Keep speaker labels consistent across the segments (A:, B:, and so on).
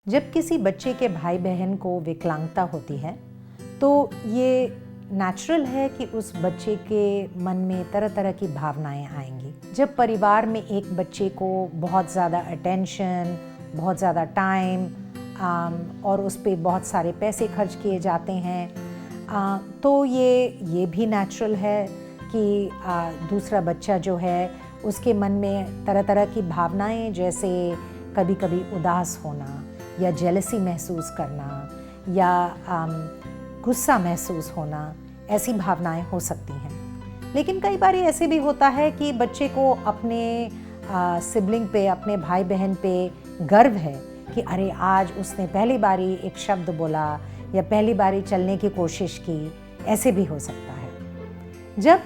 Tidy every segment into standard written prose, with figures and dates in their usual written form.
A: जब किसी बच्चे के भाई बहन को विकलांगता होती है तो ये नेचुरल है कि उस बच्चे के मन में तरह तरह की भावनाएं आएंगी। जब परिवार में एक बच्चे को बहुत ज़्यादा अटेंशन, बहुत ज़्यादा टाइम और उस पर बहुत सारे पैसे खर्च किए जाते हैं तो ये भी नेचुरल है कि दूसरा बच्चा जो है उसके मन में तरह तरह की भावनाएं, जैसे कभी कभी उदास होना या जेलसी महसूस करना या गुस्सा महसूस होना, ऐसी भावनाएं हो सकती हैं। लेकिन कई बार ऐसे भी होता है कि बच्चे को अपने सिबलिंग पे, अपने भाई बहन पे गर्व है कि अरे आज उसने पहली बारी एक शब्द बोला या पहली बारी चलने की कोशिश की, ऐसे भी हो सकता है। जब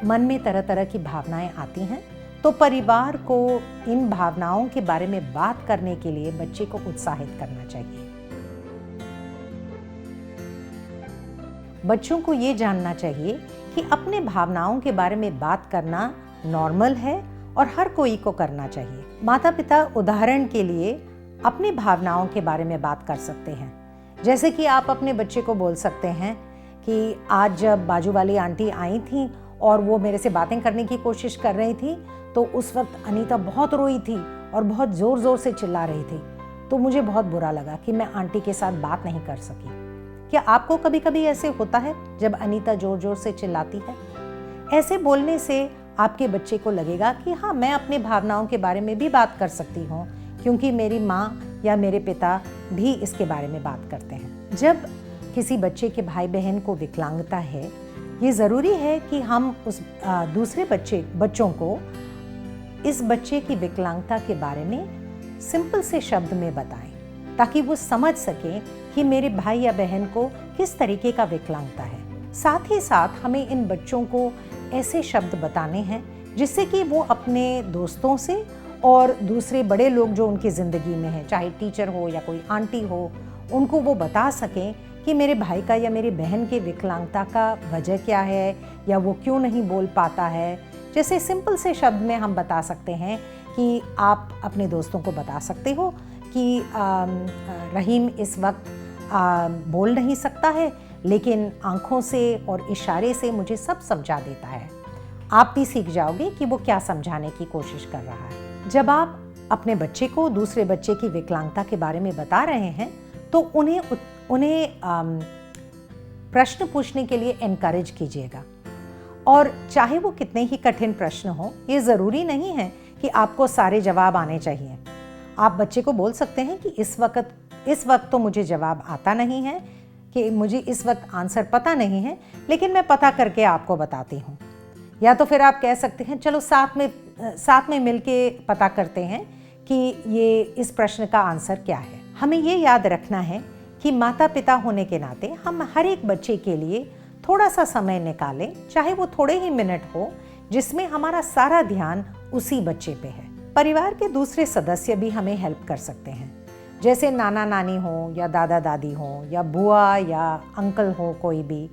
A: मन में तरह तरह की भावनाएं आती हैं तो परिवार को इन भावनाओं के बारे में बात करने के लिए बच्चे को उत्साहित करना चाहिए। बच्चों को ये जानना चाहिए कि अपने भावनाओं के बारे में बात करना नॉर्मल है और हर कोई को करना चाहिए। माता पिता उदाहरण के लिए अपनी भावनाओं के बारे में बात कर सकते हैं। जैसे कि आप अपने बच्चे को बोल सकते हैं कि आज जब बाजू वाली आंटी आई थी और वो मेरे से बातें करने की कोशिश कर रही थी तो उस वक्त अनीता बहुत रोई थी और बहुत ज़ोर ज़ोर से चिल्ला रही थी, तो मुझे बहुत बुरा लगा कि मैं आंटी के साथ बात नहीं कर सकी। क्या आपको कभी कभी ऐसे होता है जब अनीता ज़ोर ज़ोर से चिल्लाती है? ऐसे बोलने से आपके बच्चे को लगेगा कि हाँ, मैं अपनी भावनाओं के बारे में भी बात कर सकती हूँ क्योंकि मेरी माँ या मेरे पिता भी इसके बारे में बात करते हैं। जब किसी बच्चे के भाई बहन को विकलांगता है, ये ज़रूरी है कि हम उस दूसरे बच्चों को इस बच्चे की विकलांगता के बारे में सिंपल से शब्द में बताएं ताकि वो समझ सकें कि मेरे भाई या बहन को किस तरीके का विकलांगता है। साथ ही साथ हमें इन बच्चों को ऐसे शब्द बताने हैं जिससे कि वो अपने दोस्तों से और दूसरे बड़े लोग जो उनकी ज़िंदगी में हैं, चाहे टीचर हो या कोई आंटी हो, उनको वो बता सकें कि मेरे भाई का या मेरी बहन के विकलांगता का वजह क्या है या वो क्यों नहीं बोल पाता है। जैसे सिंपल से शब्द में हम बता सकते हैं कि आप अपने दोस्तों को बता सकते हो कि रहीम इस वक्त बोल नहीं सकता है लेकिन आँखों से और इशारे से मुझे सब समझा देता है। आप भी सीख जाओगे कि वो क्या समझाने की कोशिश कर रहा है। जब आप अपने बच्चे को दूसरे बच्चे की विकलांगता के बारे में बता रहे हैं तो उन्हें प्रश्न पूछने के लिए एनकरेज कीजिएगा। और चाहे वो कितने ही कठिन प्रश्न हो, ये ज़रूरी नहीं है कि आपको सारे जवाब आने चाहिए। आप बच्चे को बोल सकते हैं कि इस वक्त तो मुझे जवाब आता नहीं है, कि मुझे इस वक्त आंसर पता नहीं है, लेकिन मैं पता करके आपको बताती हूँ। या तो फिर आप कह सकते हैं चलो साथ में मिलके पता करते हैं कि ये इस प्रश्न का आंसर क्या है। हमें ये याद रखना है कि माता पिता होने के नाते हम हर एक बच्चे के लिए थोड़ा सा समय निकालें, चाहे वो थोड़े ही मिनट हो, जिसमें हमारा सारा ध्यान उसी बच्चे पे है। परिवार के दूसरे सदस्य भी हमें हेल्प कर सकते हैं, जैसे नाना नानी हो या दादा दादी हो या बुआ या अंकल हो, कोई भी।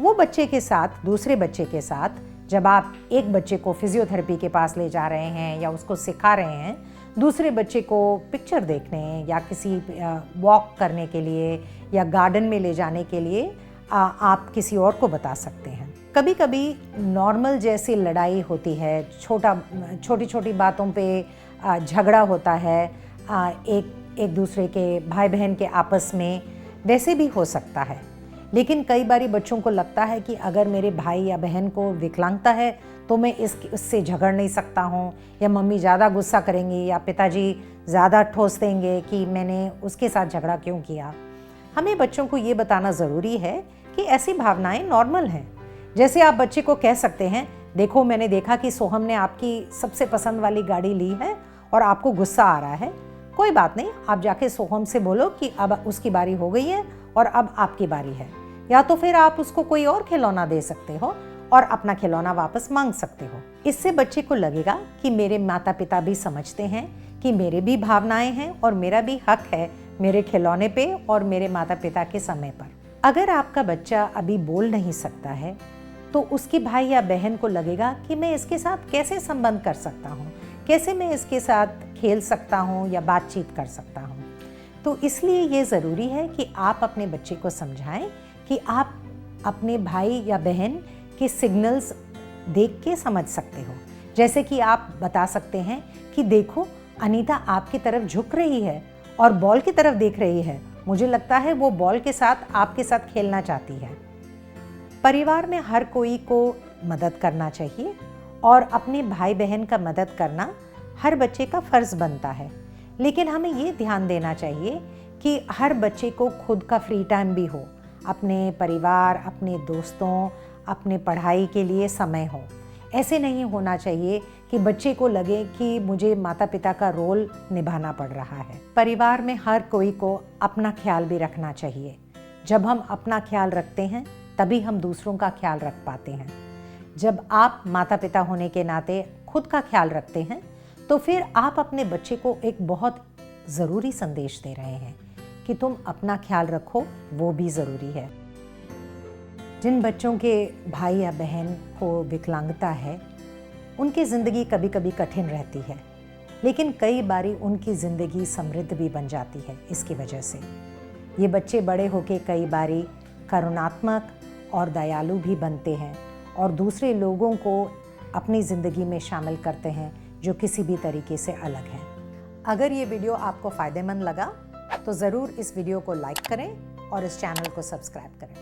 A: वो बच्चे के साथ, दूसरे बच्चे के साथ, जब आप एक बच्चे को फिजियोथेरेपी के पास ले जा रहे हैं या उसको सिखा रहे हैं, दूसरे बच्चे को पिक्चर देखने या किसी वॉक करने के लिए या गार्डन में ले जाने के लिए आप किसी और को बता सकते हैं। कभी कभी नॉर्मल जैसी लड़ाई होती है, छोटी छोटी बातों पे झगड़ा होता है एक दूसरे के भाई बहन के आपस में, वैसे भी हो सकता है। लेकिन कई बारी बच्चों को लगता है कि अगर मेरे भाई या बहन को विकलांगता है तो मैं इससे झगड़ नहीं सकता हूँ, या मम्मी ज़्यादा गुस्सा करेंगी या पिताजी ज़्यादा ठोस देंगे कि मैंने उसके साथ झगड़ा क्यों किया। हमें बच्चों को ये बताना ज़रूरी है कि ऐसी भावनाएं नॉर्मल हैं। जैसे आप बच्चे को कह सकते हैं, देखो मैंने देखा कि सोहम ने आपकी सबसे पसंद वाली गाड़ी ली है और आपको गुस्सा आ रहा है। कोई बात नहीं, आप जाके सोहम से बोलो कि अब उसकी बारी हो गई है और अब आपकी बारी है। या तो फिर आप उसको कोई और खिलौना दे सकते हो और अपना खिलौना वापस मांग सकते हो। इससे बच्चे को लगेगा कि मेरे माता पिता भी समझते हैं कि मेरे भी भावनाएं हैं और मेरा भी हक है मेरे खिलौने पे और मेरे माता पिता के समय पर। अगर आपका बच्चा अभी बोल नहीं सकता है तो उसके भाई या बहन को लगेगा कि मैं इसके साथ कैसे संबंध कर सकता हूँ, कैसे मैं इसके साथ खेल सकता हूँ या बातचीत कर सकता हूँ। तो इसलिए ये ज़रूरी है कि आप अपने बच्चे को समझाएं कि आप अपने भाई या बहन के सिग्नल्स देख के समझ सकते हो। जैसे कि आप बता सकते हैं कि देखो, अनीता आपकी तरफ झुक रही है और बॉल की तरफ देख रही है, मुझे लगता है वो बॉल के साथ आपके साथ खेलना चाहती है। परिवार में हर कोई को मदद करना चाहिए और अपने भाई बहन का मदद करना हर बच्चे का फ़र्ज़ बनता है, लेकिन हमें ये ध्यान देना चाहिए कि हर बच्चे को खुद का फ्री टाइम भी हो, अपने परिवार, अपने दोस्तों, अपने पढ़ाई के लिए समय हो। ऐसे नहीं होना चाहिए कि बच्चे को लगे कि मुझे माता पिता का रोल निभाना पड़ रहा है। परिवार में हर कोई को अपना ख्याल भी रखना चाहिए। जब हम अपना ख्याल रखते हैं तभी हम दूसरों का ख्याल रख पाते हैं। जब आप माता पिता होने के नाते खुद का ख्याल रखते हैं तो फिर आप अपने बच्चे को एक बहुत ज़रूरी संदेश दे रहे हैं कि तुम अपना ख्याल रखो, वो भी ज़रूरी है। जिन बच्चों के भाई या बहन को विकलांगता है, उनकी ज़िंदगी कभी कभी कठिन रहती है, लेकिन कई बारी उनकी ज़िंदगी समृद्ध भी बन जाती है। इसकी वजह से ये बच्चे बड़े होकर कई बारी करुणात्मक और दयालु भी बनते हैं और दूसरे लोगों को अपनी ज़िंदगी में शामिल करते हैं जो किसी भी तरीके से अलग हैं। अगर ये वीडियो आपको फ़ायदेमंद लगा तो ज़रूर इस वीडियो को लाइक करें और इस चैनल को सब्सक्राइब करें।